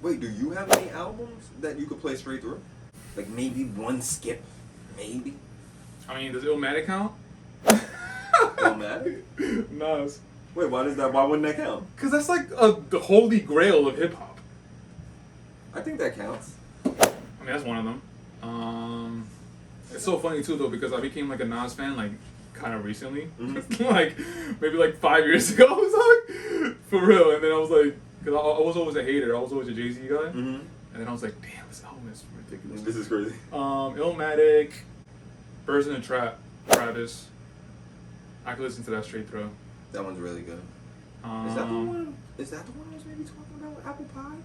Wait, do you have any albums that you could play straight through? Like maybe one skip, maybe. I mean, does Illmatic count? Illmatic? Nas. Wait, why does that? Why wouldn't that count? Because that's like the holy grail of hip hop. I think that counts. I mean, that's one of them. It's so funny too though because I became like a Nas fan like kind of recently, like maybe like 5 years ago. I was like, for real, and then I was like, because I was always a hater. I was always a Jay-Z guy, and then I was like, damn, this album is ridiculous. This is crazy. Illmatic, Birds in the Trap, Travis. I could listen to that straight through. That one's really good. Is that the one? Is that the one I was maybe talking about with Apple Pie?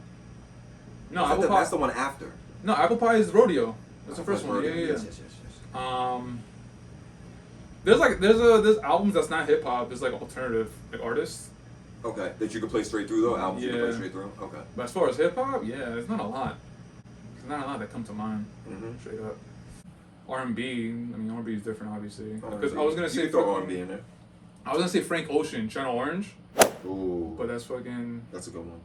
No, Apple Pie. That's the one after. No, Apple Pie is Rodeo. That's the first one. Rodeo. Yeah. Yes. There's albums that's not hip hop. There's like alternative like artists. Okay, that you could play straight through though. Albums you could play Yeah. straight through. Okay. But as far as hip hop, yeah, there's not a lot. There's not a lot that come to mind. Straight up. R&B. I mean, R&B is different, obviously. Because I was gonna say throw R&B in there. I was gonna say Frank Ocean, Channel Orange. Ooh. But that's fucking That's a good one.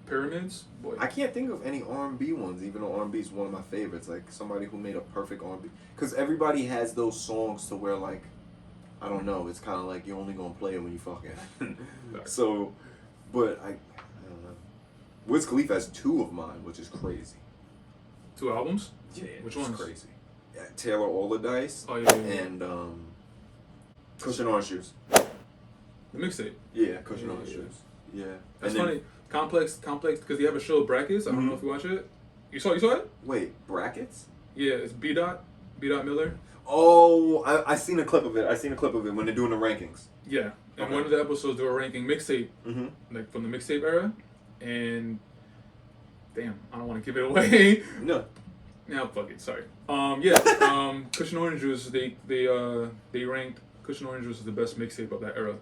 Pyramids. Boy. I can't think of any R&B ones, even though R&B is one of my favorites. Like somebody who made a perfect R&B, because everybody has those songs to where like, I don't know, it's kind of like you're only gonna play it when you fucking. So, but I don't know. Wiz Khalifa has 2 of mine, which is crazy. 2 albums? Yeah, Which it's ones? crazy. Yeah, Taylor Allderdice. Oh yeah. And Cushion Orange Shoes. The mixtape. Yeah, Cushion Yeah, Orange yeah. Shoes. Yeah. That's And then- funny. Complex, because they have a show Brackets. I don't know if you watch it. You saw it? Wait, brackets? Yeah, it's B. Dot Miller. Oh, I seen a clip of it. I seen a clip of it when they're doing the rankings. Yeah, and Okay. one of the episodes they were ranking mixtape, like from the mixtape era, and damn, I don't want to give it away. No. Now fuck it, sorry. Cushion Orange Juice. They ranked Cushion Orange Juice as the best mixtape of that era.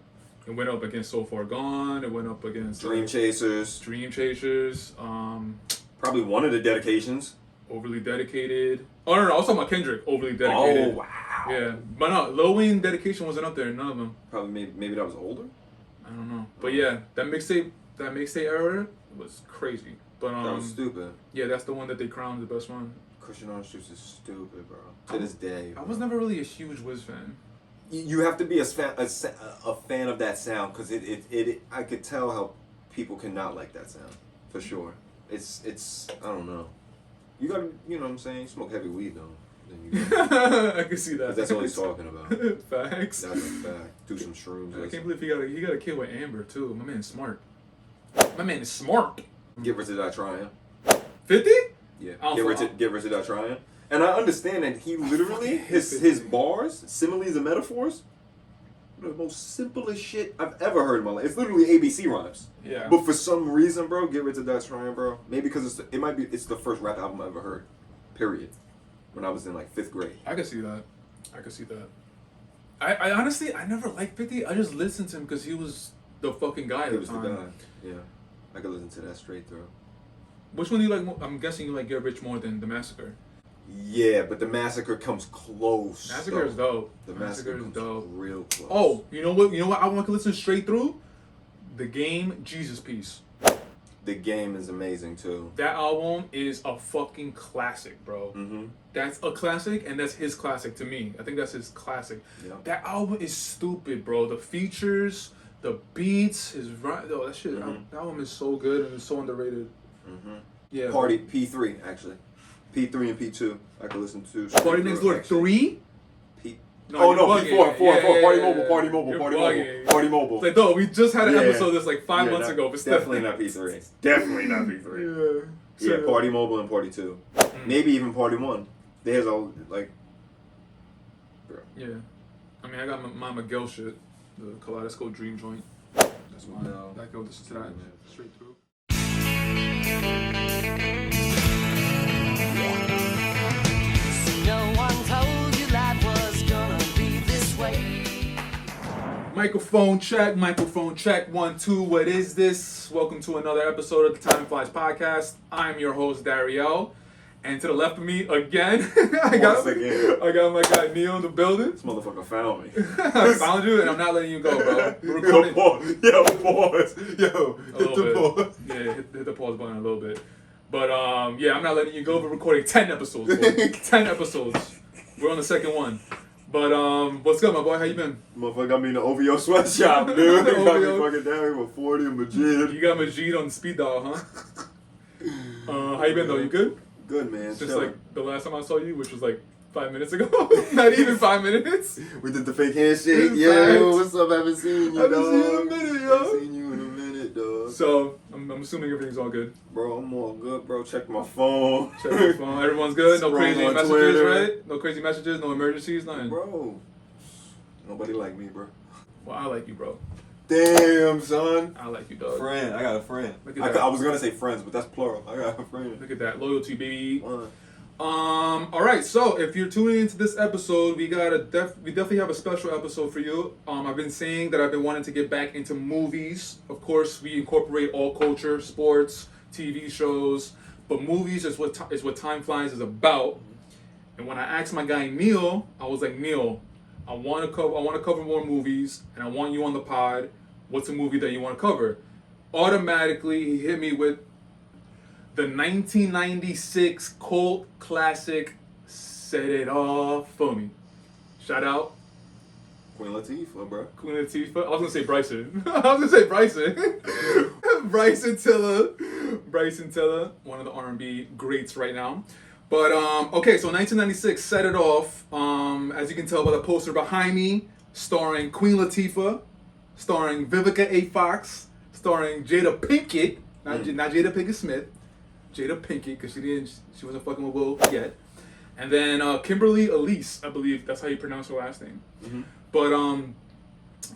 It went up against So Far Gone. It went up against Dream Chasers. Dream Chasers. Probably one of the dedications. Overly Dedicated. Oh no, I was talking about Kendrick. Overly Dedicated. Oh wow. Yeah, but no, Lil Wayne Dedication wasn't up there. None of them. Probably maybe that was older. I don't know, but yeah, that mixtape era was crazy. But That was stupid. yeah, that's the one that they crowned the best one. Cushion Orange Juice is stupid, bro. To this day. I was never really a huge Wiz fan. You have to be a fan of that sound because it I could tell how people cannot like that sound for sure. It's I don't know. You gotta, you know what I'm saying? You smoke heavy weed though. Then you gotta, I can see that. that's all he's talking about. Facts. That's a fact. Do some shrooms. I can't believe he got a kid with Amber too. My man's smart. My man is smart. Get rich or die trying. 50? Yeah. I don't Get rich or die trying. And I understand that he literally his bars, similes and metaphors, the most simplest shit I've ever heard in my life. It's literally ABC rhymes. Yeah. But for some reason, bro, Get Rich or Die Trying, bro. Maybe because it's the first rap album I ever heard. Period. When I was in like 5th grade. I can see that. I honestly I never liked 50. I just listened to him because he was the fucking guy at He the was the time. guy. Yeah. I could listen to that straight through. Which one do you like more? I'm guessing you like Get Rich more than The Massacre. Yeah, but the Massacre comes close. Massacre is dope. The Massacre is comes dope. real close. Oh, you know what? I want to listen straight through. The Game, Jesus Piece. The Game is amazing too. That album is a fucking classic, bro. That's a classic, and that's his classic to me. I think that's his classic. Yeah. That album is stupid, bro. The features, the beats, that shit. That album is so good and it's so underrated. Yeah. Party P3 actually. P3 and P2 I could listen to. Party Next Door 3. No, P4. Yeah, Party Mobile. You're Party bugging. Mobile. Party Mobile. It's like, no, we just had an Yeah. episode that's like 5 months ago, but still. definitely not P3. Definitely not P3. Yeah. Yeah, Party Mobile and Party 2. Maybe even Party 1. There's all like. Bro. Yeah. I mean, I got my Miguel shit, the Kaleidoscope Dream joint. That's mine. No. I go listen to that straight through. No one told you life was gonna be this way. Microphone check, 1, 2. What is this? Welcome to another episode of the Time Flies podcast. I'm your host, Dariel. And to the left of me, again, I got my guy Neo in the building. This motherfucker found me. I found you, and I'm not letting you go, bro. We're Yo, recording pause. Yo, a hit little the bit. pause. Yeah, hit the pause button a little bit. But yeah, I'm not letting you go. We're recording 10 episodes. Boy. 10 episodes. We're on the second one. But what's good, my boy? How you been? Motherfucker got me in the OVO sweatshop, dude. Got me OVO. fucking down here with 40 and Majid. You got Majid on speed dial, huh? How you been though? You good? Good, man. Just Chilling. like the last time I saw you, which was like 5 minutes ago. Not even 5 minutes. We did the fake handshake. Facts. Yo, what's up? Haven't seen you, Haven't dog. seen you in a minute, yo. Haven't seen you in a minute, dog. So I'm assuming everything's all good. Bro, I'm all good, bro. Check my phone. Check your phone. Everyone's good. No Scroll crazy on messages, Twitter. right? No crazy messages. No emergencies. Nothing. Bro, nobody like me, bro. Well, I like you, bro. Damn, son. I like you, dog. Friend. I got a friend. Look at that. I was gonna say friends, but that's plural. I got a friend. Look at that loyalty, baby. One. All right. So if you're tuning into this episode, we definitely have a special episode for you. I've been saying that I've been wanting to get back into movies. Of course, we incorporate all culture, sports, TV shows, but movies is what Time Flies is about. And when I asked my guy Neil, I was like, Neil, I want to cover more movies, and I want you on the pod. What's a movie that you want to cover? Automatically, he hit me with the 1996 cult classic, Set It Off for Me. Shout out Queen Latifah, bro. Queen Latifah. I was gonna say Bryson. Bryson Tiller, one of the R&B greats right now. But okay, so 1996, Set It Off. As you can tell by the poster behind me, starring Queen Latifah, starring Vivica A. Fox, starring Jada Pinkett, not Jada Pinkett Smith, Jada Pinkett, because she wasn't fucking with Will yet, and then Kimberly Elise, I believe that's how you pronounce her last name. Mm-hmm. But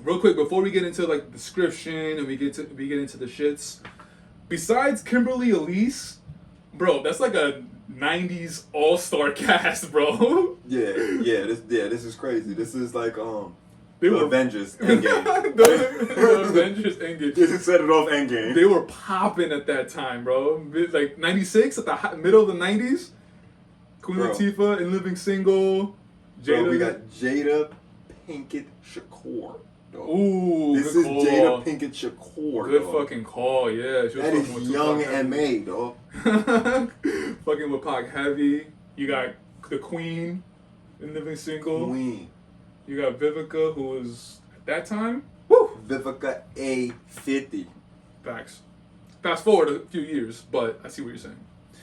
real quick before we get into like the description and we get into the shits, besides Kimberly Elise, bro, that's like a 90s all-star cast, bro. This is crazy. This is like They the were Avengers Endgame. the Avengers Endgame. This is Set It Off Endgame. They were popping at that time, bro. Like 96 at the middle of the 90s. Queen Bro. Latifah and Living Single. Jada. Bro, we got Jada Pinkett Shakur. dog. Ooh, This good is call. Jada Pinkett Shakur. Good dog. fucking call, yeah. She was That fucking with is young Tupac and Heavy. made, dog. Fucking with Pac Heavy. You got the Queen in Living Single. Queen. You got Vivica, who was at that time. Woo! Vivica A50. Facts. Fast forward a few years, but I see what you're saying.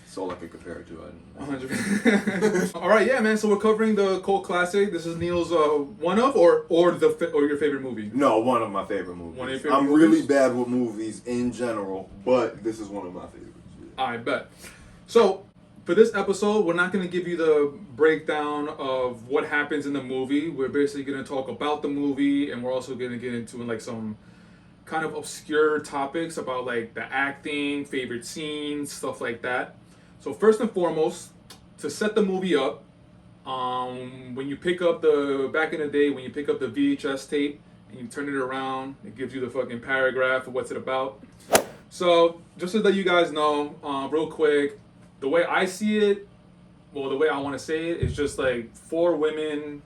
That's all I can compare it to. 100. All right, yeah, man. So we're covering the cult classic. This is Neil's one of or your favorite movie. No, one of my favorite movies. One of your favorite I'm movies? really bad with movies in general, but this is one of my favorites. Yeah. I bet. So for this episode, we're not going to give you the breakdown of what happens in the movie. We're basically going to talk about the movie, and we're also going to get into like some kind of obscure topics about like the acting, favorite scenes, stuff like that. So first and foremost, to set the movie up, when you pick up back in the day, when you pick up the VHS tape and you turn it around, it gives you the fucking paragraph of what's it about. So just so that you guys know, real quick, the way I see it, well, the way I want to say it is just like 4 women.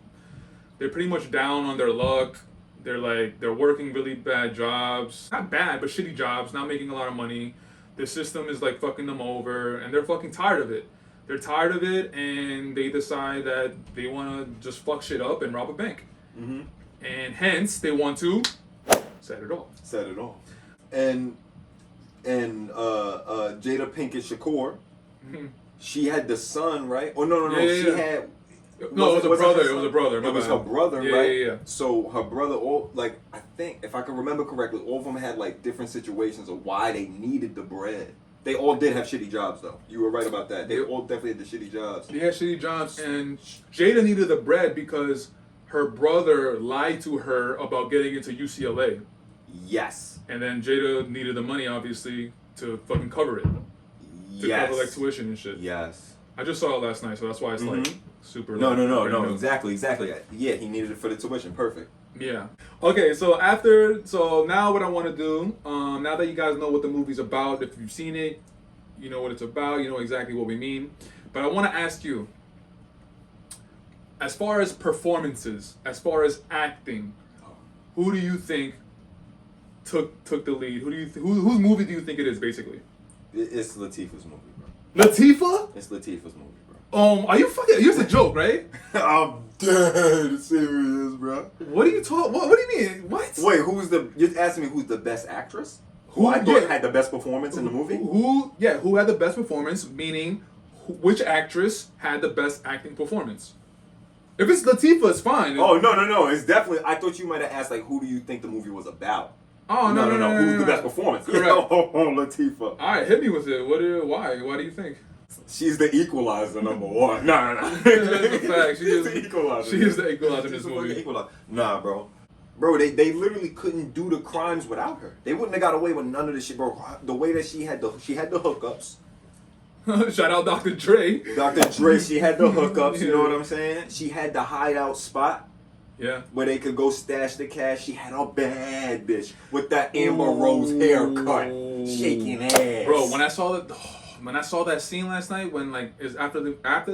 They're pretty much down on their luck. They're working really bad jobs, not bad, but shitty jobs, not making a lot of money. The system is like fucking them over, and they're fucking tired of it. They're tired of it, and they decide that they want to just fuck shit up and rob a bank. Mm-hmm. And hence, they want to set it off. Set it off. And Jada Pinkett Shakur, Mhm. she had the son, right? Oh no, Yeah, she yeah. had. No, it was a her brother. son? It was a brother. my It was bad. her brother, Yeah, right? yeah. So her brother, I think, if I can remember correctly, all of them had like different situations of why they needed the bread. They all did have shitty jobs, though. You were right about that. They all definitely had the shitty jobs. Yeah, shitty jobs. And Jada needed the bread because her brother lied to her about getting into UCLA. Yes. And then Jada needed the money, obviously, to fucking cover it. To Yes. cover, like, tuition and shit. Yes. I just saw it last night, so that's why it's, like, Mhm. super... No. like, Exactly. Yeah, he needed it for the tuition. Perfect. Yeah. Okay, so now what I want to do, now that you guys know what the movie's about, if you've seen it, you know what it's about, you know exactly what we mean. But I want to ask you, as far as performances, as far as acting, who do you think took the lead? Whose movie do you think it is, basically? It's Latifah's movie, bro. Latifah? It's Latifah's movie, bro. Are you fucking? You're a joke, right? I'm dead serious, bro. What are you talking? What do you mean? What? Wait, you're asking me who's the best actress? Who I thought yeah. had the best performance in the movie? Who had the best performance? Meaning, which actress had the best acting performance? If it's Latifah, it's fine. Oh, no. It's definitely, I thought you might have asked, like, who do you think the movie was about? Oh, no. Who's the best performance? Correct. Latifah. All right, hit me with it. Why? Why do you think? She's the equalizer, number one. No. That's a fact. She is the equalizer. She is the equalizer in She's this the fucking movie. equalizer. Nah, bro. Bro, they literally couldn't do the crimes without her. They wouldn't have got away with none of this shit, bro. The way that she had the hookups. Shout out Dr. Dre. Dr. Dre, she had the hookups, you know what I'm saying? She had the hideout spot Yeah. where they could go stash the cash. She had a bad bitch with that Amber Rose haircut, shaking ass. Bro, when I saw that scene last night, when like is after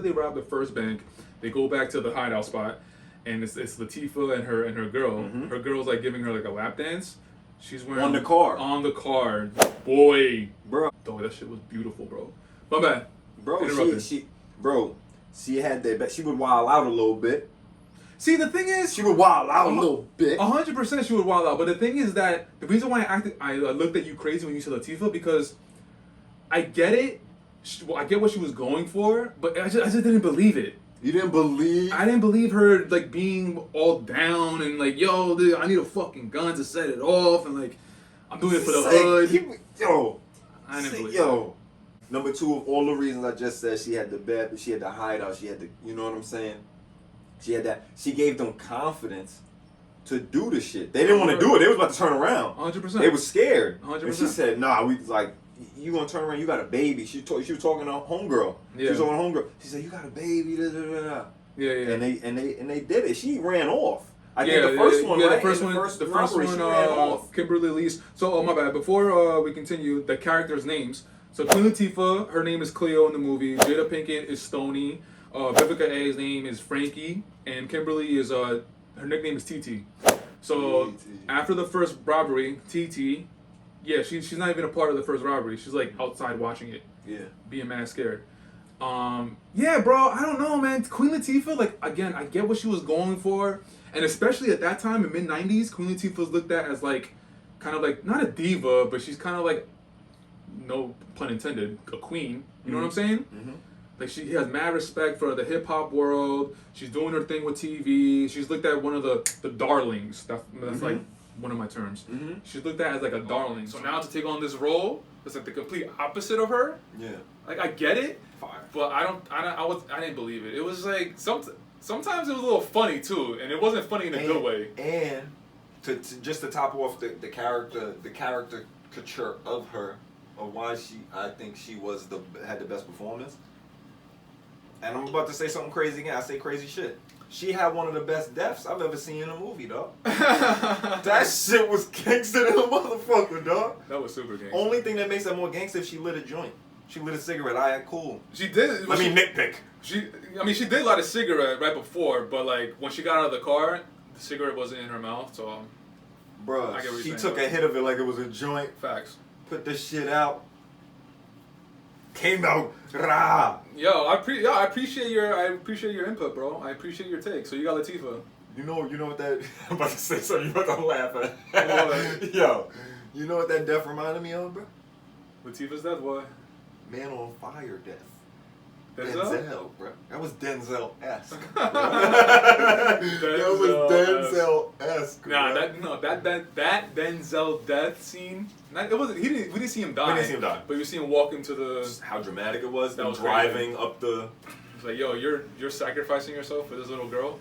they robbed the first bank, they go back to the hideout spot, and it's Latifah and her girl. Mhm. Her girl's like giving her like a lap dance. She's wearing On the car. On the car, boy. Bro, Oh, that shit was beautiful, bro. My bad. bro, Interrupted. she had that. She would wild out a little bit. See, the thing is, She would wild out a little bit. 100% she would wild out. But the thing is that the reason why I looked at you crazy when you said Latifah, because I get it. I get what she was going for, but I just didn't believe it. You didn't believe? I didn't believe her like being all down and like, yo, dude, I need a fucking gun to set it off, and like, I'm doing it for the hood. I didn't believe yo. Number two of all the reasons I just said, she had the bed, she had the hideout, she had the, you know what I'm saying? She had that. She gave them confidence to do the shit. They didn't want to do it. They was about to turn around. 100%. They was scared. 100%. And she said, "Nah, we like, you gonna turn around? You got a baby." She was talking to homegirl. She Yeah. was talking to homegirl. She said, "You got a baby." Da, da, da, da. Yeah. And they did it. She ran off. I Yeah, think the first one, right? the first In one, the first one, she ran off. Kimberly Elise. So, oh my bad. Before we continue, the characters' names. So, Queen Latifah, her name is Cleo in the movie. Jada Pinkett is Stoney. Vivica A's name is Frankie, and Kimberly is her nickname is TT. So, TT. after the first robbery, TT, yeah, she's not even a part of the first robbery. She's like outside watching it, Yeah. being mad scared. Yeah, bro, I don't know, man. Queen Latifah, like, again, I get what she was going for. And especially at that time in mid-90s, Queen Latifah was looked at as, like, kind of like, not a diva, but she's kind of like, no pun intended, a queen. You know what I'm saying? Mm-hmm. Like, she has mad respect for the hip-hop world. She's doing her thing with TV. She's looked at one of the darlings. That's like one of my terms. Mm-hmm. She's looked at as, like, a darling. So now to take on this role, it's like the complete opposite of her. Yeah. Like, I get it. But I didn't believe it. It was like sometimes it was a little funny too, and it wasn't funny in a good way. And to just to top off the caricature of her, of why I think she had the best performance. And I'm about to say something crazy again. I say crazy shit. She had one of the best deaths I've ever seen in a movie, dog. That shit was gangster than a motherfucker, dog. That was super gangster. Only thing that makes that more gangster if she lit a joint. She lit a cigarette. Alright, cool. She did. Let me nitpick. She did light a cigarette right before, but like when she got out of the car, the cigarette wasn't in her mouth. So, I get Bruh, what you're she saying, took though. a hit of it like it was a joint. Facts. Put the shit out. Came out. Rah. Yo, I appreciate your input, bro. I appreciate your take. So you got Latifah. You know what that. I'm about to say something. You about to laugh at. What? Yo, you know what that death reminded me of, bro? Latifah's death, boy. Man on Fire death. Denzel? bro. That was Denzel-esque. That was Denzel-esque. Nah, bro. that Denzel death scene. We didn't see him die. We didn't see him die. But we see him walk into the. Just how dramatic it was. That Them was driving up the. It's like, yo, you're sacrificing yourself for this little girl.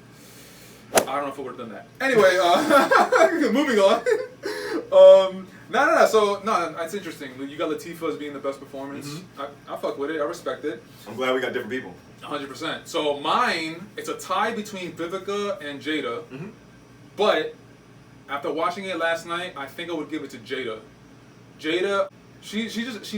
I don't know if I would have done that. Anyway, moving on. No. So, it's interesting. You got Latifah as being the best performance. Mm-hmm. I fuck with it. I respect it. I'm glad we got different people. 100%. So mine, it's a tie between Vivica and Jada. Mm-hmm. But after watching it last night, I think I would give it to Jada. Jada, she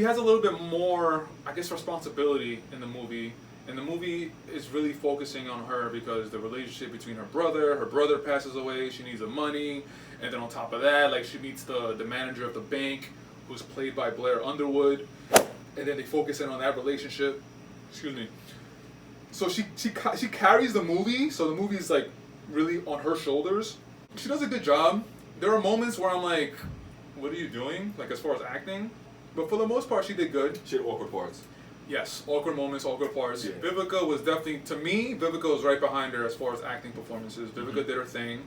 has a little bit more, I guess, responsibility in the movie. And the movie is really focusing on her because the relationship between her brother passes away, she needs the money, and then on top of that, like, she meets the manager of the bank, who's played by Blair Underwood. and then they focus in on that relationship. Excuse me. So she carries the movie. So the movie is like really on her shoulders. She does a good job. There are moments where I'm like, what are you doing? Like as far as acting, but for the most part, she did good. She had awkward parts. Yes, awkward moments, awkward parts. Yeah. Vivica was definitely, to me, Vivica was right behind her as far as acting performances. Vivica did her thing.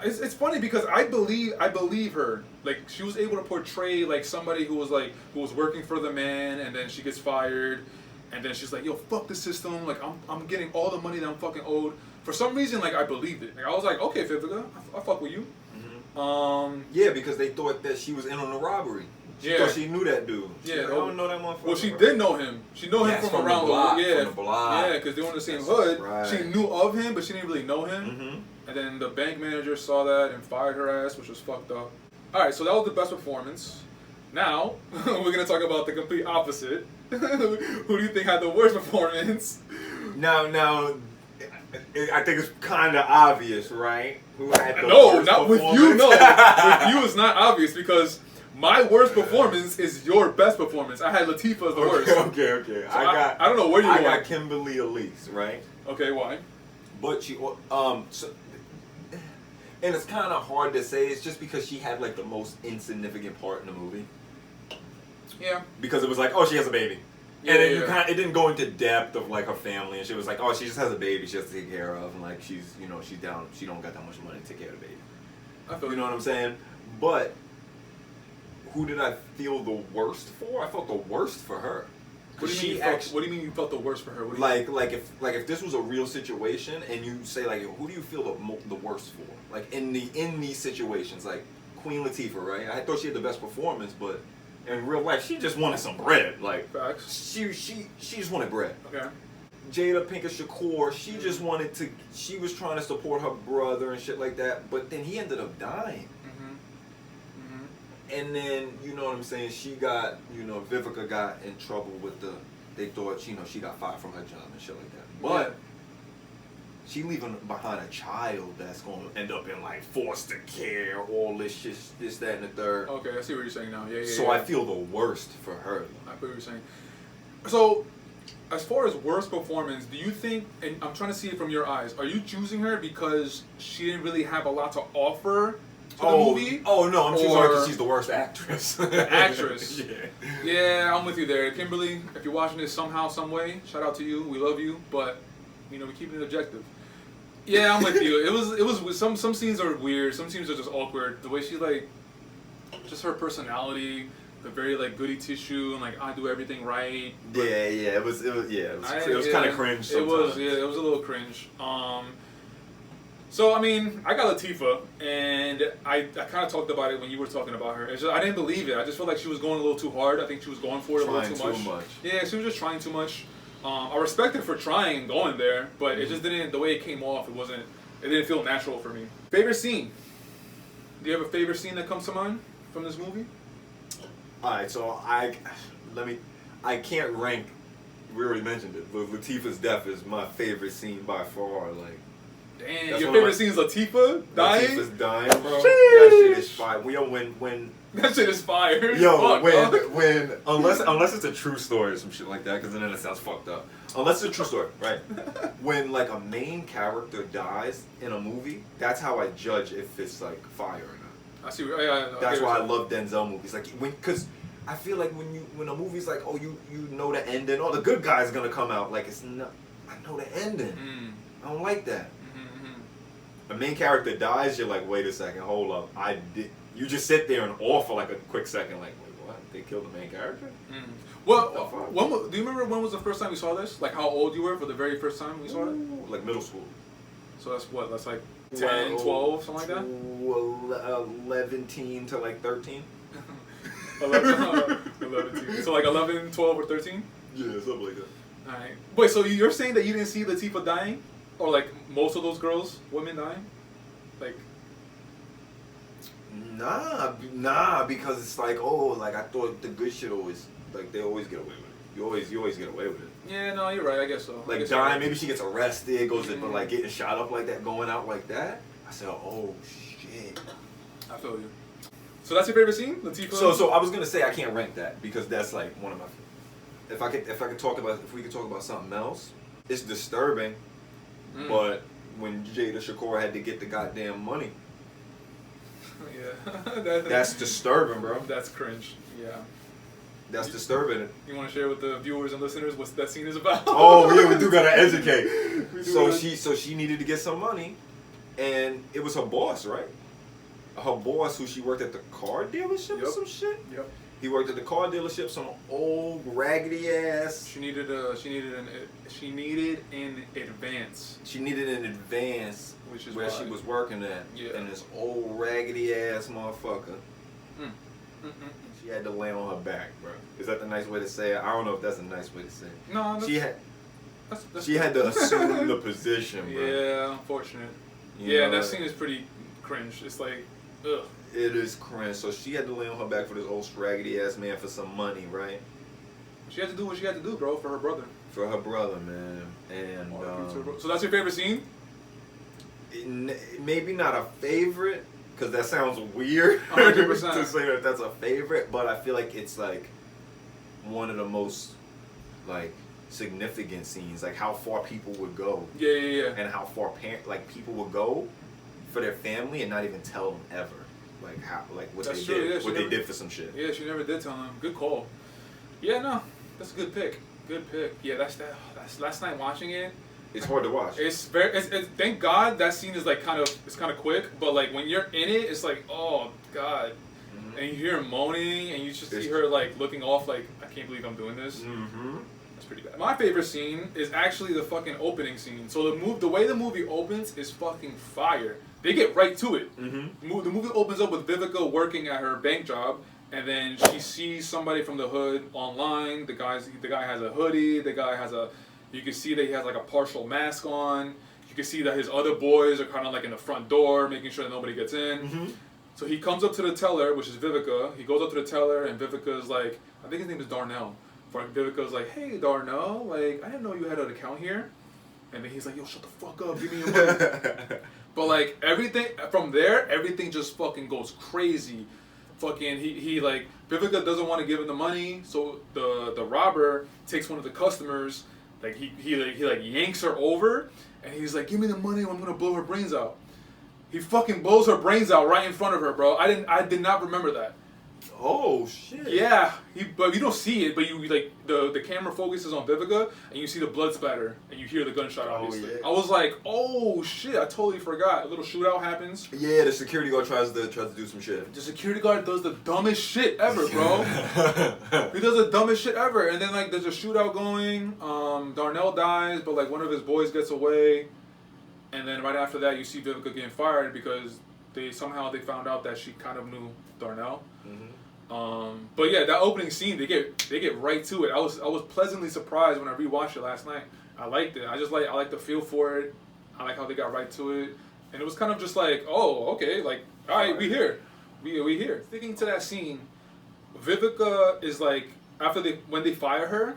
It's funny because I believe her. Like she was able to portray like somebody who was working for the man, and then she gets fired, and then she's like, yo, fuck the system. Like I'm getting all the money that I'm fucking owed. For some reason, like I believed it. Like I was like, okay, Vivica, I fuck with you. Yeah, because they thought that she was in on the robbery. She Yeah. thought she knew that dude. She Yeah, like, I don't know that motherfucker. Well, she did know him. She knew him Yes, from from around the block, yeah, from the block. yeah, because they were in the same That's hood. right. She knew of him, but she didn't really know him. Mm-hmm. And then the bank manager saw that and fired her ass, which was fucked up. All right, so that was the best performance. Now we're gonna talk about the complete opposite. Who do you think had the worst performance? Now, I think it's kind of obvious, right? Who had the No, worst not with you. performance? No, with you it's not obvious because my worst performance is your best performance. I had Latifah as the worst. Okay. So I don't know where you're I going. got Kimberly Elise, right? Okay, why? But she, so, and it's kind of hard to say. It's just because she had like the most insignificant part in the movie. Yeah. Because it was like, oh, she has a baby. Yeah, And then yeah. you kind of, it didn't go into depth of like her family, and she was like, oh, she just has a baby she has to take care of, and like she's, she's down, she don't got that much money to take care of the baby. I feel You know what I'm saying? But who did I feel the worst for? I felt the worst for her. What do you mean? What do you mean you felt the worst for her? What do you Like if this was a real situation, and you say like, who do you feel the worst for? Like in these situations, like Queen Latifah, right? I thought she had the best performance, but in real life, she just wanted some bread. Like Facts. she just wanted bread. Okay. Jada Pinkett Shakur, she just wanted to. She was trying to support her brother and shit like that, but then he ended up dying. And then, you know what I'm saying, she got, Vivica got in trouble with they thought, she got fired from her job and shit like that. But she leaving behind a child that's going to end up in, like, foster care, all this shit, this, that, and the third. Okay, I see what you're saying now. Yeah. So I feel the worst for her. I feel what you're saying. So, as far as worst performance, do you think, and I'm trying to see it from your eyes, are you choosing her because she didn't really have a lot to offer to the movie? Oh, no, I'm choosing her Or- because she's the worst actress. The actress. Yeah. Yeah, I'm with you there. Kimberly, if you're watching this somehow, some way, shout out to you. We love you, but, we keep it objective. Yeah, I'm with you. It was some scenes are weird. Some scenes are just awkward. The way she, like, just her personality, the very, like, goody tissue, and, like, I do everything right. Yeah, it was kind of cringe sometimes. It was a little cringe. So, I mean, I got Latifah, and I kind of talked about it when you were talking about her. It's just, I didn't believe it. I just felt like she was going a little too hard. I think she was going for it a little too much. Yeah, she was just trying too much. I respect her for trying and going there, but it just didn't, the way it came off, it didn't feel natural for me. Favorite scene? Do you have a favorite scene that comes to mind from this movie? Alright, so I can't rank, we already mentioned it, but Latifah's death is my favorite scene by far, like. Damn, That's your one of favorite scene is Latifah dying? Latifah's dying, bro. Sheesh. That shit is fire. when That shit is fire. Yo, Fuck, dog. when unless it's a true story or some shit like that, because then it sounds fucked up. Unless it's a true story, right? When like a main character dies in a movie, that's how I judge if it's like fire or not. I see. Yeah, That's why I love Denzel movies, like because I feel like when a movie's like, oh, you know the ending, oh, the good guy's gonna come out, like it's not. I know the ending. I don't like that. A main character dies, you're like, wait a second, hold up, you just sit there and awe for like a quick second, like, wait, what? They killed the main character? Well, do you remember when was the first time we saw this? Like how old you were for the very first time we saw it? Like middle school. So that's what? That's like 10, 12, something like that? 11 to like 13. 11. So like 11, 12, or 13? Yeah, something like that. Alright. Wait, so you're saying that you didn't see Latifah dying? Or like most of those girls, women dying? Like... Nah, because it's like, oh, like I thought the good shit always, like they always get away with it. You always get away with it. Yeah, no, you're right, I guess so. Like dying, maybe she gets arrested, goes in, but like getting shot up like that, going out like that. I said, oh shit. I feel you. So that's your favorite scene, Latifah? So I was gonna say I can't rank that because that's like one of my. If we could talk about something else, it's disturbing. But when Jada Shakur had to get the goddamn money, yeah, that's disturbing, bro. That's cringe. Yeah. That's disturbing. You want to share with the viewers and listeners what that scene is about? Oh yeah, we do gotta educate. So she needed to get some money, and it was her boss, right? Her boss, who she worked at the car dealership or some shit. Yep. He worked at the car dealership, some old raggedy ass. She needed an advance. She needed an advance, Which is where why. she was working at, Yeah. and this old raggedy ass motherfucker. She had to lay on her back, bro. Is that the nice way to say it? I don't know if that's a nice way to say it. No, She had that's she had to assume the position, bro. Yeah, unfortunate. You know, that scene is pretty cringe. It's like, ugh. It is cringe. So she had to lay on her back for this old raggedy ass man for some money, right? She had to do what she had to do, bro, for her brother. For her brother, man. And So that's your favorite scene? maybe not a favorite, because that sounds weird 100%. to say that that's a favorite, but I feel like it's like one of the most like significant scenes, like how far people would go. Yeah. And how far people would go for their family and not even tell them ever, like how, like what That's they true, did, yeah, she what they never- did for some shit. Yeah, she never did tell him. Good call. Yeah, no, that's a good pick. Good pick. Yeah, that's last night watching it. It's hard to watch. It's very. It's thank God that scene is like kind of quick, but like when you're in it, it's like, oh God, and you hear her moaning, and you just see her like looking off, like, I can't believe I'm doing this. That's pretty bad. My favorite scene is actually the fucking opening scene. So the way the movie opens is fucking fire. They get right to it. The movie opens up with Vivica working at her bank job, and then she sees somebody from the hood online. The guy has a hoodie. The guy has a. You can see that he has like a partial mask on. You can see that his other boys are kind of like in the front door, making sure that nobody gets in. So he comes up to the teller, which is Vivica. He goes up to the teller, and Vivica's like, I think his name is Darnell. Vivica's like, hey Darnell, like, I didn't know you had an account here. And then he's like, yo, shut the fuck up, give me your money. But like everything from there, everything just fucking goes crazy. Fucking he like, Vivica doesn't want to give him the money, so the robber takes one of the customers, like he yanks her over, and he's like, give me the money or I'm gonna blow her brains out. He fucking blows her brains out right in front of her, bro. I did not remember that. Oh shit. Yeah, but you don't see it, but you like the camera focuses on Vivica and you see the blood spatter and you hear the gunshot. Obviously, yeah. I was like, oh shit, I totally forgot. A little shootout happens. Yeah, the security guard tries to do some shit. The security guard does the dumbest shit ever, bro. He does the dumbest shit ever, and then like there's a shootout going. Darnell dies, but like one of his boys gets away, and then right after that you see Vivica getting fired because they found out that she kind of knew Darnell. But yeah, that opening scene, they get right to it. I was pleasantly surprised when I rewatched it last night. I liked it. I like the feel for it. I like how they got right to it, and it was kind of just like, oh, okay, like, all right, we here, we here. Sticking to that scene, Vivica is like, when they fire her,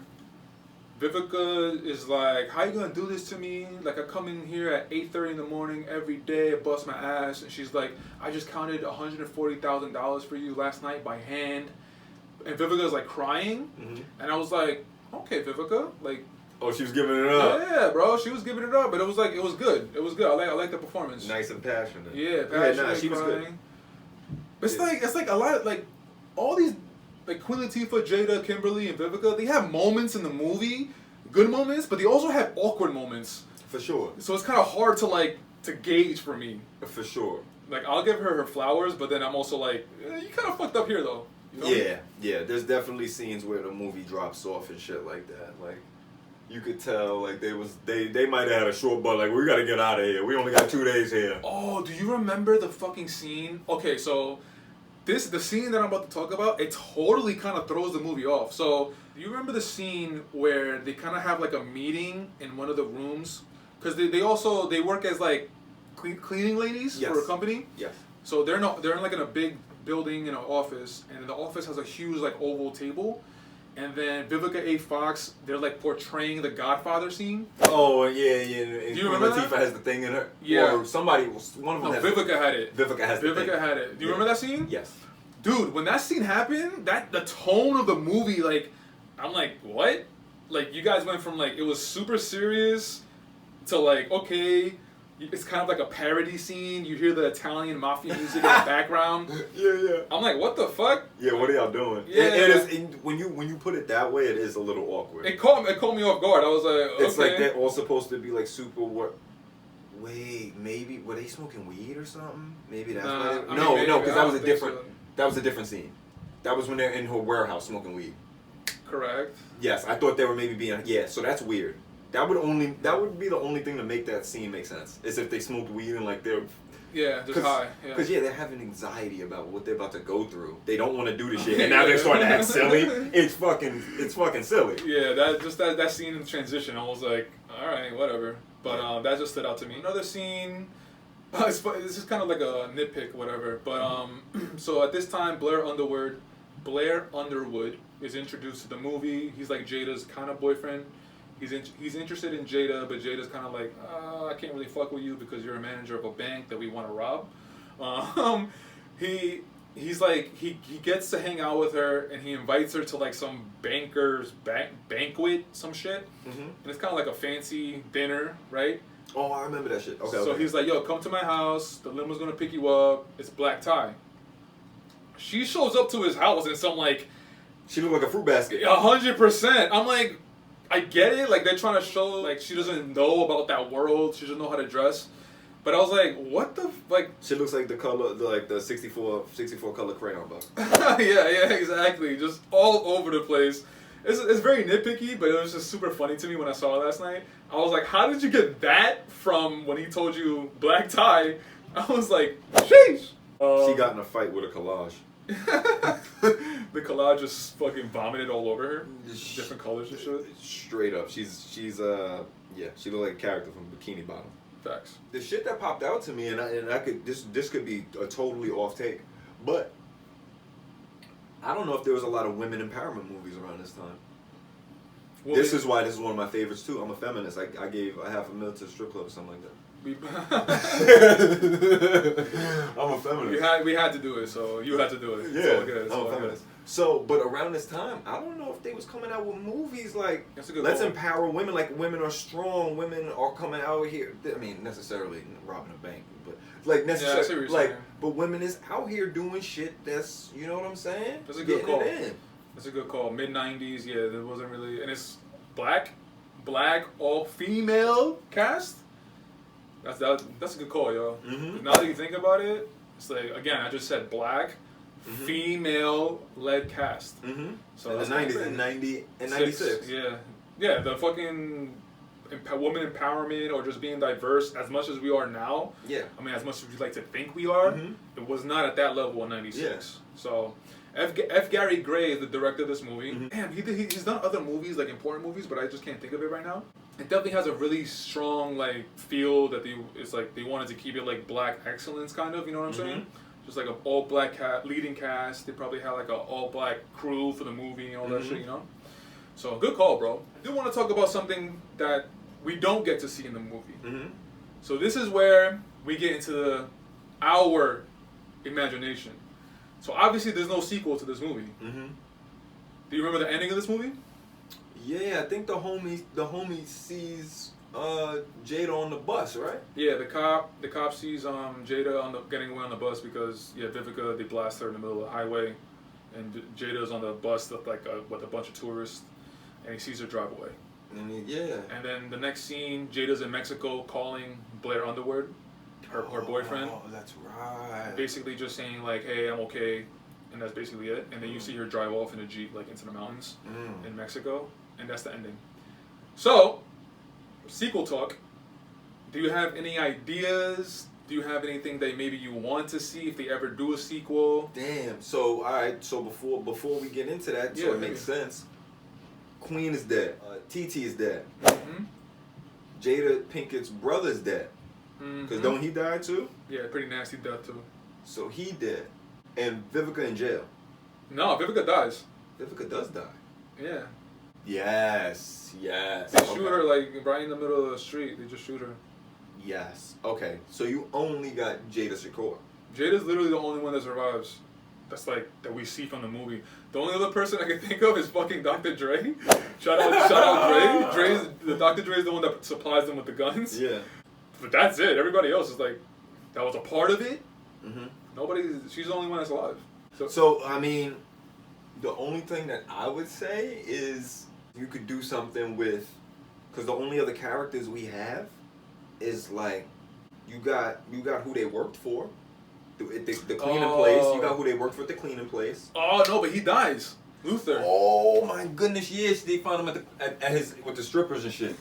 Vivica is like, how you gonna do this to me? Like, I come in here at 8:30 in the morning every day, I bust my ass, and she's like, I just counted $140,000 for you last night by hand, and Vivica's like crying, and I was like, okay, Vivica, like. Oh, she was giving it up. Yeah, bro, she was giving it up, but it was good. It was good. I like the performance. Nice and passionate. Yeah, passionate. Yeah, nah, she was good. crying. It's like a lot of like all these like Queen Latifah, Jada, Kimberly, and Vivica. They have moments in the movie, good moments, but they also have awkward moments. For sure. So it's kind of hard to gauge for me. For sure. Like, I'll give her flowers, but then I'm also like, you kind of fucked up here though. You know? Yeah. There's definitely scenes where the movie drops off and shit like that. Like, you could tell like they might have had a short butt. Like, we gotta get out of here. We only got 2 days here. Oh, do you remember the fucking scene? Okay, so the scene that I'm about to talk about, it totally kind of throws the movie off. So, do you remember the scene where they kind of have like a meeting in one of the rooms? Because they work as like cleaning ladies for a company. Yes. So they're like in a big building in an office, and the office has a huge like oval table. And then Vivica A. Fox, they're like portraying the Godfather scene. Oh yeah. And Do you remember Latifah that? has the thing in her. Yeah. Or one of them. No, has Vivica had it. Vivica has the thing. Vivica had it. Do you remember that scene? Yes. Dude, when that scene happened, the tone of the movie, like, I'm like, what? Like, you guys went from, like, it was super serious to, like, okay, it's kind of like a parody scene. You hear the Italian mafia music in the background. Yeah. I'm like, what the fuck? Yeah, what are y'all doing? Yeah. When you put it that way, it is a little awkward. It caught me off guard. I was like, okay. It's like they're all supposed to be like super what? Wait, maybe were they smoking weed or something? Maybe that's why. I mean, No, maybe. because I that don't was a think different. so. That was a different scene. That was when they're in her warehouse smoking weed. Correct. Yes, I thought they were maybe being. Yeah, so that's weird. That would be the only thing to make that scene make sense. Is if they smoked weed and like they're. Yeah, just high. Yeah. Because they're having anxiety about what they're about to go through. They don't want to do this shit, and now they're starting to act silly. It's fucking silly. Yeah, that scene in transition, I was like, all right, whatever. But that just stood out to me. Another scene, this is kind of like a nitpick, whatever. But so at this time, Blair Underwood is introduced to the movie. He's like Jada's kind of boyfriend. He's interested in Jada, but Jada's kind of like, I can't really fuck with you because you're a manager of a bank that we want to rob. He's like he gets to hang out with her and he invites her to like some banker's banquet, some shit. Mm-hmm. And it's kind of like a fancy dinner, right? Oh, I remember that shit. Okay. So he's like, yo, come to my house. The limo's gonna pick you up. It's black tie. She shows up to his house in some like. She looked like a fruit basket. 100%. I'm like, I get it. Like they're trying to show like she doesn't know about that world. She doesn't know how to dress. But I was like, what the like? She looks like the 64 color crayon box. yeah, exactly. Just all over the place. It's very nitpicky, but it was just super funny to me when I saw it last night. I was like, how did you get that from when he told you black tie? I was like, sheesh. She got in a fight with a collage. The collage just fucking vomited all over her. Different colors and shit. Straight up, she's she looked like a character from Bikini Bottom. Facts. The shit that popped out to me, and I could this could be a totally off take, but I don't know if there was a lot of women empowerment movies around this time. Well, this is why this is one of my favorites too. I'm a feminist. I gave a $500,000 to a strip club or something like that. I'm a feminist. We had to do it, so you had to do it. Yeah, I'm a feminist. So, but around this time, I don't know if they was coming out with movies like let's empower women. Like women are strong. Women are coming out here. I mean, necessarily robbing a bank, but like necessarily but women is out here doing shit. That's you know what I'm saying. That's a good call. That's a good call. Mid '90s, yeah, there wasn't really, and it's black, all female cast. That's a good call, yo. Mm-hmm. Now that you think about it, it's like again, I just said black, female-led cast. Mm-hmm. So in the '90s and '90 and '96. Yeah, the fucking woman empowerment or just being diverse as much as we are now. Yeah. I mean, as much as we like to think we are, it was not at that level in '96. Yeah. So. F. Gary Gray is the director of this movie. Mm-hmm. Damn, he's done other movies, like important movies, but I just can't think of it right now. It definitely has a really strong like feel that it's like they wanted to keep it like black excellence kind of, you know what I'm saying? Just like an all black leading cast. They probably had like an all black crew for the movie and all that shit, you know? So good call, bro. I do want to talk about something that we don't get to see in the movie. Mm-hmm. So this is where we get into our imagination. So obviously there's no sequel to this movie. Mm-hmm. Do you remember the ending of this movie? Yeah, I think the homie sees Jada on the bus, right? Yeah, the cop sees Jada getting away on the bus because Vivica, they blast her in the middle of the highway, and Jada's on the bus with with a bunch of tourists, and he sees her drive away. And then the next scene, Jada's in Mexico calling Blair Underwood. Her boyfriend. Oh, that's right. Basically just saying like, hey, I'm okay, and that's basically it. And then you see her drive off in a Jeep like into the mountains in Mexico, and that's the ending. So, sequel talk. Do you have any ideas? Do you have anything that maybe you want to see if they ever do a sequel? Damn. So, all right. So before we get into that, so it makes sense. Queen is dead. TT is dead. Mm-hmm. Jada Pinkett's brother's dead. Because don't he die too? Yeah, pretty nasty death too. So he dead. And Vivica in jail. No, Vivica dies. Vivica does die. Yeah. Yes. They shoot her like right in the middle of the street. They just shoot her. Yes. Okay. So you only got Jada Shakur. Jada's literally the only one that survives. that's like that we see from the movie. The only other person I can think of is fucking Dr. Dre. Shout out Dre. Dr. Dre is the one that supplies them with the guns. Yeah. But that's it. Everybody else is like, that was a part of it. Mm-hmm. She's the only one that's alive. So I mean, the only thing that I would say is you could do something with, because the only other characters we have is like, you got who they worked for, the cleaning place. You got who they worked for at the cleaning place. Oh no, but he dies. Luther. Oh my goodness, yes, they found him at his with the strippers and shit.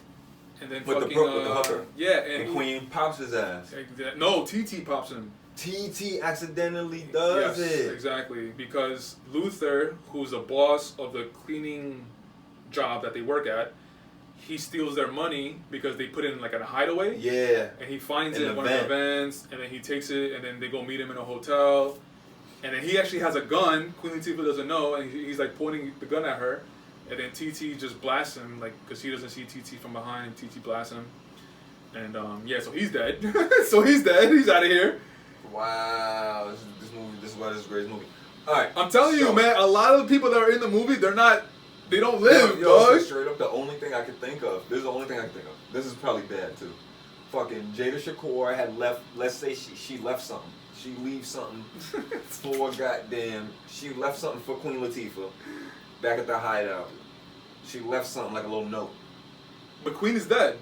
And then With the fucking, with the hooker. Yeah, And Queen pops his ass. No, TT pops him. TT accidentally does it. Exactly. Because Luther, who's the boss of the cleaning job that they work at, he steals their money because they put it in like a hideaway. Yeah. And he finds In it the in one of the vents, and then he takes it, and then they go meet him in a hotel. And then he actually has a gun. Queen Latifah doesn't know, and he's like pointing the gun at her. And then TT just blasts him, like, because he doesn't see TT from behind, and TT blasts him. And yeah, so he's dead. He's dead. He's out of here. Wow, this movie. This is why this is a great movie. All right, I'm telling you, man. A lot of the people that are in the movie, they don't live, Yo, dog. straight up, the only thing I could think of. This is the only thing I can think of. This is probably bad too. Fucking Jada Shakur had left. Let's say she left something. She leaves something for goddamn. She left something for Queen Latifah back at the hideout. She left something like a little note. But Queen is dead.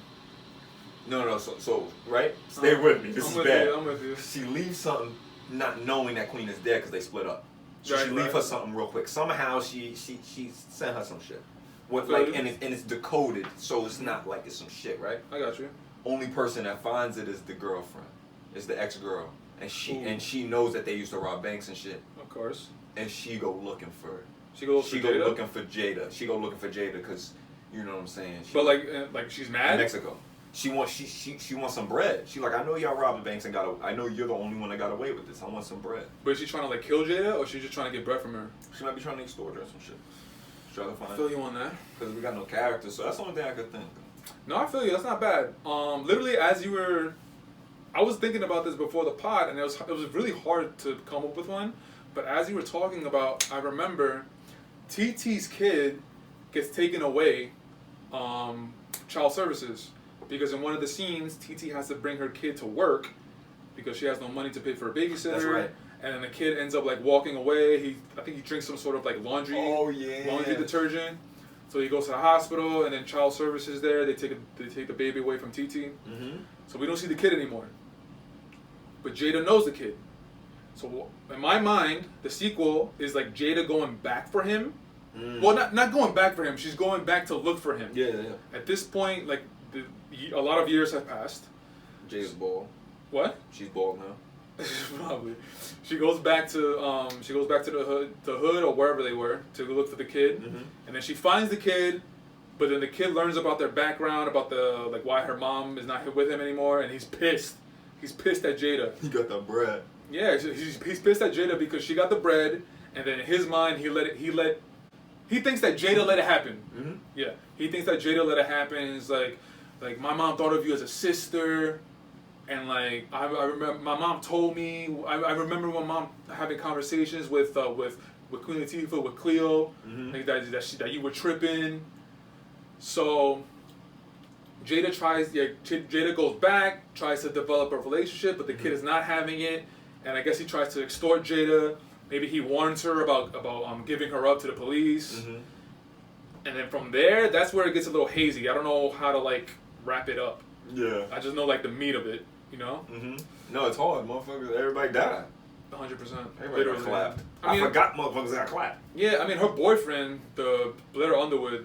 No. So right? Stay with me. This I'm is with bad. you, I'm with you. She leaves something, not knowing that Queen is dead because they split up. So she leave her something real quick. Somehow she sent her some shit. What like and it's decoded, so it's not like it's some shit, right? I got you. Only person that finds it is the girlfriend. It's the ex-girl, and Ooh. she knows that they used to rob banks and shit. Of course. And she go looking for it. She goes She for go Jada? looking for Jada. She go looking for Jada because you know what I'm saying. She But like she's mad. in Mexico. She wants some bread. She like, I know y'all robbed the banks and I know you're the only one that got away with this. I want some bread. But is she trying to like kill Jada, or she's just trying to get bread from her? She might be trying to extort her or some shit. She's trying to I find feel you on that. because we got no character. So that's the only thing I could think of. No, I feel you. That's not bad. Literally, as you were, I was thinking about this before the pod, and it was really hard to come up with one. But as you were talking about, I remember TT's kid gets taken away, child services, because in one of the scenes, TT has to bring her kid to work because she has no money to pay for a babysitter. That's right. And then the kid ends up like walking away. I think he drinks some sort of like laundry detergent. So he goes to the hospital, and then child services there. They take the baby away from TT. Mm-hmm. So we don't see the kid anymore. But Jada knows the kid. So in my mind, the sequel is like Jada going back for him. Well, not going back for him. She's going back to look for him. Yeah. At this point, like a lot of years have passed. Jada's bald. What? She's bald now. Probably. She goes back to the hood or wherever they were to look for the kid, and then she finds the kid, but then the kid learns about their background, about the like why her mom is not with him anymore, and he's pissed. He's pissed at Jada. He got that bread. Yeah, he's pissed at Jada because she got the bread, and then in his mind he thinks that Jada let it happen. Mm-hmm. Yeah, he thinks that Jada let it happen. And it's like my mom thought of you as a sister. And like I remember, my mom told me. I remember my mom having conversations with Queen Latifah, with Cleo, like that you were tripping. So Jada goes back, tries to develop a relationship, but the kid is not having it, and I guess he tries to extort Jada. Maybe he warns her about giving her up to the police, and then from there, that's where it gets a little hazy. I don't know how to like wrap it up. Yeah. I just know like the meat of it. You know? No, it's hard, motherfuckers. Everybody died. 100%. Everybody got clapped. I forgot motherfuckers got clapped. Yeah, I mean, her boyfriend, the Blair Underwood,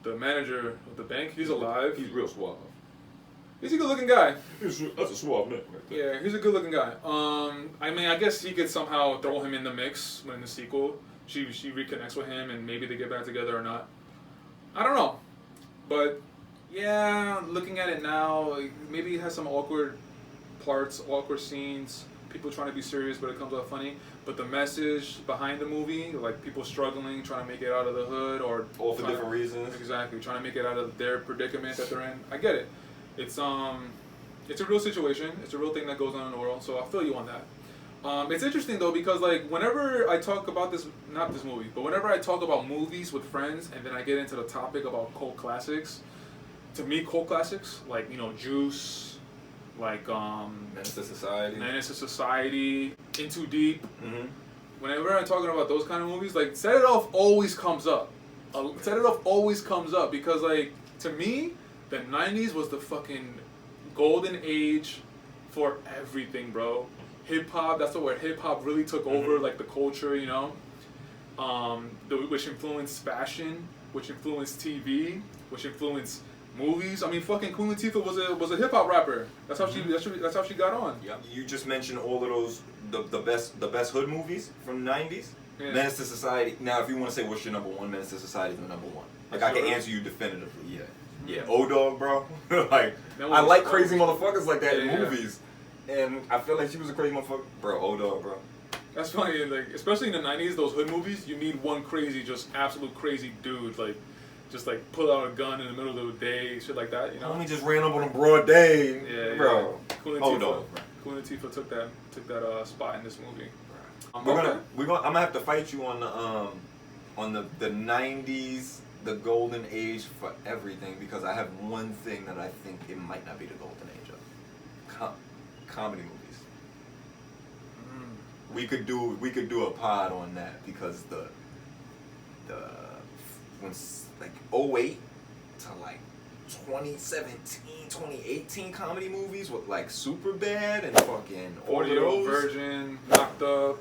the manager of the bank, he's alive. He's real suave. He's a good-looking guy. That's a suave nigga right there. Yeah, he's a good-looking guy. I mean, I guess he could somehow throw him in the mix when in the sequel she reconnects with him and maybe they get back together or not. I don't know, but. Yeah, looking at it now, maybe it has some awkward parts, awkward scenes, people trying to be serious but it comes out funny. But the message behind the movie, like people struggling, trying to make it out of the hood or all for different reasons. Exactly, trying to make it out of their predicament that they're in. I get it. It's a real situation. It's a real thing that goes on in the world, so I feel you on that. It's interesting though because like whenever I talk about this, not this movie, but whenever I talk about movies with friends and then I get into the topic about cult classics, to me cult classics like Juice, like Menace to Society. Menace to Society, In Too Deep. Mm-hmm. Whenever I'm talking about those kind of movies, like Set It Off always comes up. Set It Off always comes up because like to me, the '90s was the fucking golden age for everything, bro. Hip hop, that's where hip hop really took over, like the culture, which influenced fashion, which influenced TV, which influenced movies. I mean, fucking Queen Latifah was a hip hop rapper. That's how that's how she got on. Yeah. You just mentioned all of those the best hood movies from the '90s. Yeah. Menace to Society. Now, if you want to say what's your number one, Menace to Society is the number one. Like I can answer you definitively. Yeah. Yeah. O-Dog, bro. Like I like crazy motherfuckers like that in movies. And I feel like she was a crazy motherfucker. Bro, O-Dog, bro. That's funny, like, especially in the 90s, those hood movies, you need one crazy, just absolute crazy dude, like, just like pull out a gun in the middle of the day, shit like that, Homie just ran up on a broad day. Yeah, bro. Queen O-Dog, Latifah, Queen Latifah took that spot in this movie. I'm gonna have to fight you on the 90s, the golden age for everything, because I have one thing that I think it might not be the golden age of. Comedy movies. We could do a pod on that because the when like 08 to like 2017, 2018 comedy movies with like Superbad and fucking 40-Year-Old Virgin, Knocked Up.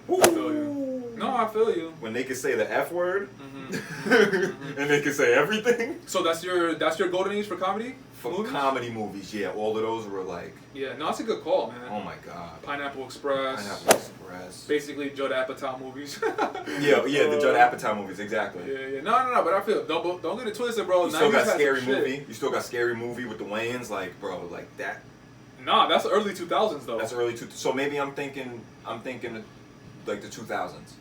I feel you. No, I feel you. When they could say the F word and they could say everything. So that's your golden age for comedy? For movies? comedy movies, yeah, all of those were like. Yeah, no, that's a good call, man. Oh my god. Pineapple Express. Pineapple Express. Basically, Judd Apatow movies. yeah, the Judd Apatow movies, exactly. Yeah. No, but I feel don't get it twisted, bro. You still got Scary Movie. You still got Scary Movie with the Wayans, like, bro, like that. Nah, that's early 2000s though. That's early so maybe I'm thinking like the 2000s.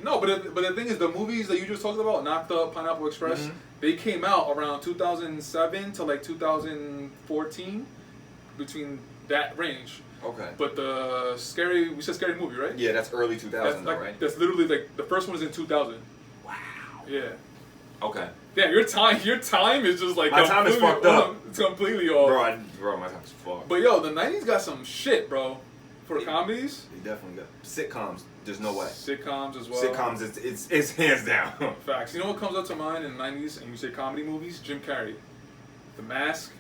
No, but the thing is, the movies that you just talked about, Knocked Up, Pineapple Express, they came out around 2007 to like 2014, between that range. Okay. But we said Scary Movie, right? Yeah, that's early 2000s, like, right? That's literally like the first one is in 2000. Wow. Yeah. Okay. Yeah, your time is just like my time is fucked up. It's completely off. Bro, my time is fucked. But yo, the 90s got some shit, bro. For comedies. They definitely got sitcoms. There's no way. Sitcoms as well. Sitcoms, it's hands down. Facts. You know what comes up to mind in the 90s, and you say comedy movies? Jim Carrey. The Mask.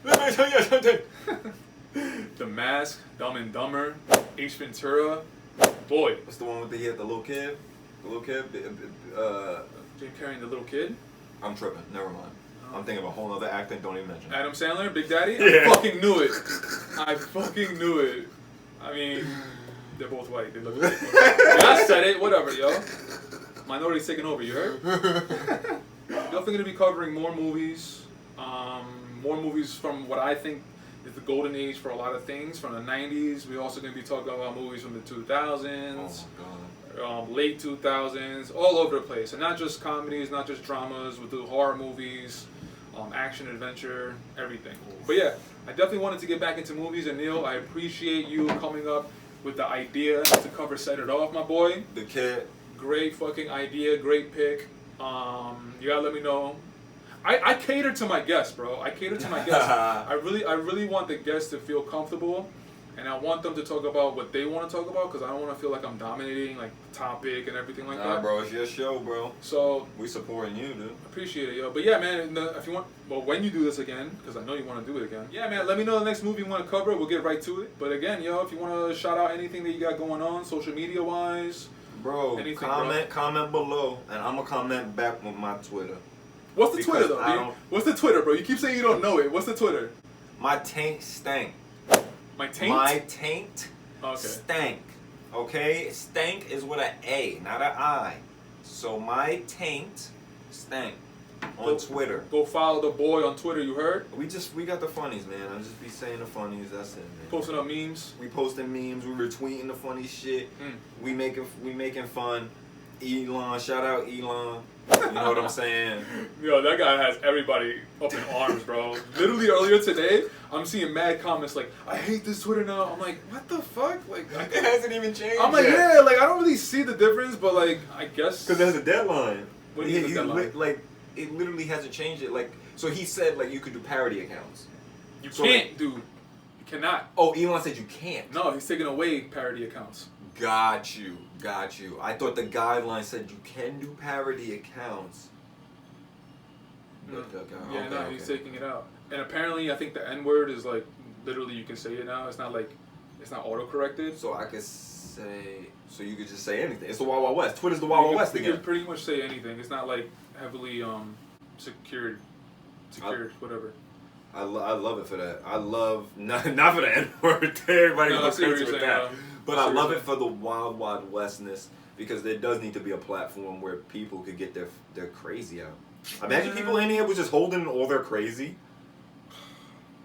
The Mask. Dumb and Dumber. Ace Ventura. Boy. What's the one with the little kid? The little kid? Jim Carrey and the little kid? I'm tripping. Never mind. I'm thinking of a whole other actor. Don't even mention it. Adam Sandler, Big Daddy? Yeah. I fucking knew it. I fucking knew it. I mean, they're both white. They look like I said it. Whatever, yo. Minority's taking over. You heard? Definitely gonna be covering more movies. More movies from what I think is the golden age for a lot of things. From the 90s. We're also gonna be talking about movies from the 2000s. Oh my god. Late 2000s. All over the place. And not just comedies, not just dramas. We'll do horror movies. Action, adventure, everything. But yeah, I definitely wanted to get back into movies, and Neil, I appreciate you coming up with the idea to cover Set It Off, my boy. The kid. Great fucking idea, great pick. You gotta let me know. I cater to my guests, bro. I cater to my guests. I really want the guests to feel comfortable, and I want them to talk about what they want to talk about, because I don't want to feel like I'm dominating like the topic and everything like that. Nah, bro, it's your show, bro. So we supporting you, dude. Appreciate it, yo. But yeah, man, if you want, well, when you do this again, because I know you want to do it again. Yeah, man, let me know the next movie you want to cover. We'll get right to it. But again, yo, if you want to shout out anything that you got going on, social media wise, bro, anything, comment below, and I'm gonna comment back with my Twitter. What's the Twitter though? What's the Twitter, bro? You keep saying you don't know it. What's the Twitter? My taint stank. My taint? My taint stank. Okay? Stank is with an A, not an I. So my taint stank on Twitter. Go follow the boy on Twitter, you heard? We got the funnies, man. I just be saying the funnies, that's it, man. Posting up memes. We posting memes, we retweeting the funny shit. We making fun. Elon, shout out Elon. You know what I'm saying? Yo, that guy has everybody up in arms, bro. Literally earlier today, I'm seeing mad comments like, I hate this Twitter now. I'm like, what the fuck? Like, It hasn't even changed. I'm like, yet. yeah, like I don't really see the difference, but like, I guess. Because there's a deadline. What do you mean He- the deadline? Like, it literally hasn't changed it. Like, so he said like you could do parody accounts. You So, can't, like- dude. You cannot. Oh, Elon said you can't. No, he's taking away parody accounts. Got you. I thought the guidelines said you can do parody accounts. Okay, Yeah, no, okay. he's taking it out. And apparently, I think the N word is like literally you can say it now. It's not like it's not auto corrected. So I could say, so you could just say anything. It's the Wild Wild West. Twitter's the Wild Wild West You again. can pretty much say anything. It's not like heavily secured, whatever. I love it for that. I love not for the N word. Everybody No, I goes see what crazy you're with saying, that. yeah. But I I see what love you're it for the Wild Wild Westness because there does need to be a platform where people could get their crazy out. Imagine people in here was just holding all their crazy.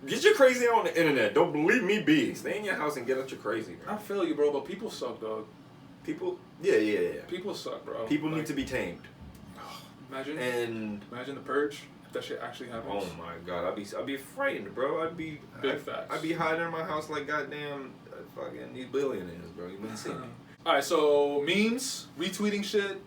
Get your crazy out on the internet. Don't believe me, be. Stay in your house and get out your crazy, bro. I feel you, bro, but people suck, dog. People, yeah. People suck, bro. People Like, need to be tamed. Imagine, And imagine the purge if that shit actually happens. oh my god, I'd be frightened, bro. Big facts. I'd be hiding in my house like goddamn fucking these billionaires, bro. You wouldn't see me. All right, so memes, retweeting shit.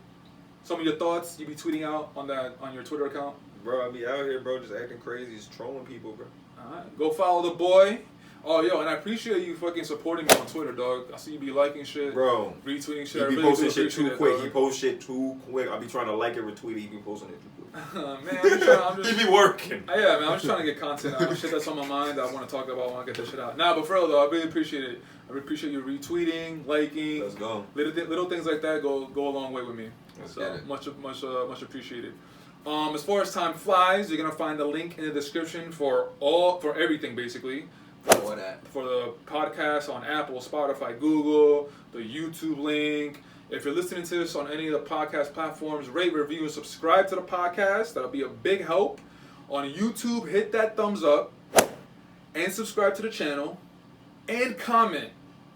Some of your thoughts you be tweeting out on your Twitter account. Bro, I be out here, bro, just acting crazy, just trolling people, bro. All right, go follow the boy. Oh, yo, and I appreciate you fucking supporting me on Twitter, dog. I see you be liking shit, Bro, retweeting shit. he I be really posting do shit too appreciate it, quick. dog. He posts shit too quick. I be trying to like it, retweet it. He be posting it too quick. Man, I'm just He be working. yeah, man, I'm just trying to get content out. Shit that's on my mind that I want to talk about. I want to get this shit out. Nah, but for real though, I really appreciate it. I really appreciate you retweeting, liking. Let's go. Little things like that go a long way with me. Let's So get it. much appreciated. As far as time flies, you're gonna find the link in the description for everything basically. For that. For the podcast on Apple, Spotify, Google, the YouTube link. If you're listening to this on any of the podcast platforms, rate, review, and subscribe to the podcast. That'll be a big help. On YouTube, hit that thumbs up and subscribe to the channel and comment.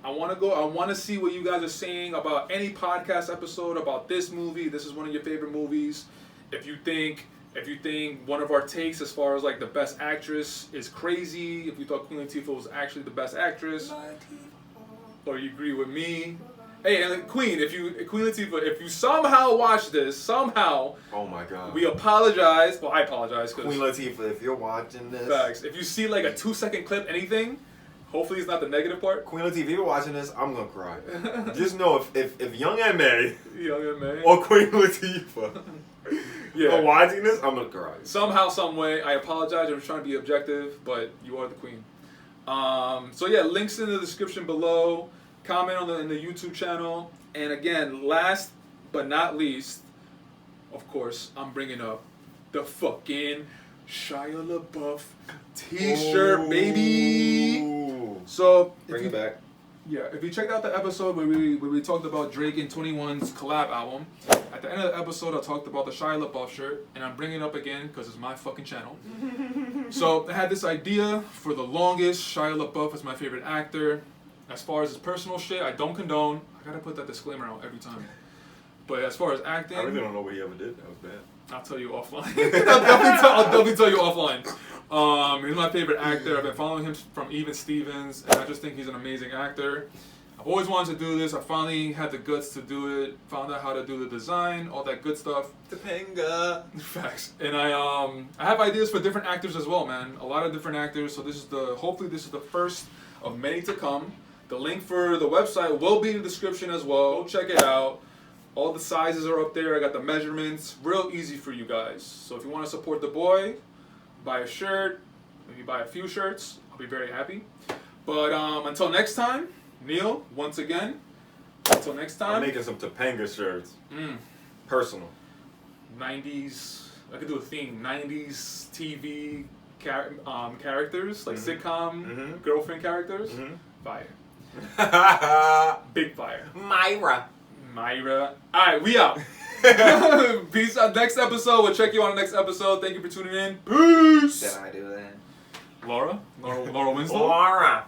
I want to see what you guys are saying about any podcast episode, about this movie. This is one of your favorite movies. If you think one of our takes as far as like the best actress is crazy, if you thought Queen Latifah was actually the best actress, or you agree with me. Hey, and Queen Latifah, if you somehow watch this, Oh my god. we apologize. Well, I apologize Queen because Latifah, if you're watching this. facts. If you see like a 2-second clip, anything, hopefully it's not the negative part. Queen Latifah, if you're watching this, I'm gonna cry. Just know if Young M.A. Yeah, man. or Queen Latifah Yeah. are watching this, I'm gonna cry. Somehow, some way, I apologize. I'm trying to be objective, but you are the queen. So yeah, links in the description below. Comment in the YouTube channel. And again, last but not least, of course, I'm bringing up the fucking Shia LaBeouf T-shirt, baby. Ooh. So Bring it back. Yeah, if you checked out the episode where we talked about Drake and 21's collab album, at the end of the episode I talked about the Shia LaBeouf shirt, and I'm bringing it up again because it's my fucking channel. So I had this idea for the longest. Shia LaBeouf is my favorite actor. As far as his personal shit, I don't condone. I gotta put that disclaimer out every time. But as far as acting, I really don't know what he ever did. That was bad. I'll tell you offline. I'll definitely tell you offline. He's my favorite actor. I've been following him from Even Stevens, and I just think he's an amazing actor. I've always wanted to do this. I finally had the guts to do it. Found out how to do the design, all that good stuff. Topanga. Facts. And I have ideas for different actors as well, man. A lot of different actors. So hopefully this is the first of many to come. The link for the website will be in the description as well. Go check it out. All the sizes are up there. I got the measurements. Real easy for you guys. So if you want to support the boy, buy a shirt, maybe buy a few shirts. I'll be very happy. But until next time, Neil, once again, until next time. I'm making some Topanga shirts. Personal. 90s, I could do a theme. 90s TV characters, like sitcom girlfriend characters. Fire. Big fire. Myra. Alright, we out. Peace out. Next episode. We'll check you on the next episode. Thank you for tuning in. Peace. Did I do that? Laura Winslow. Laura.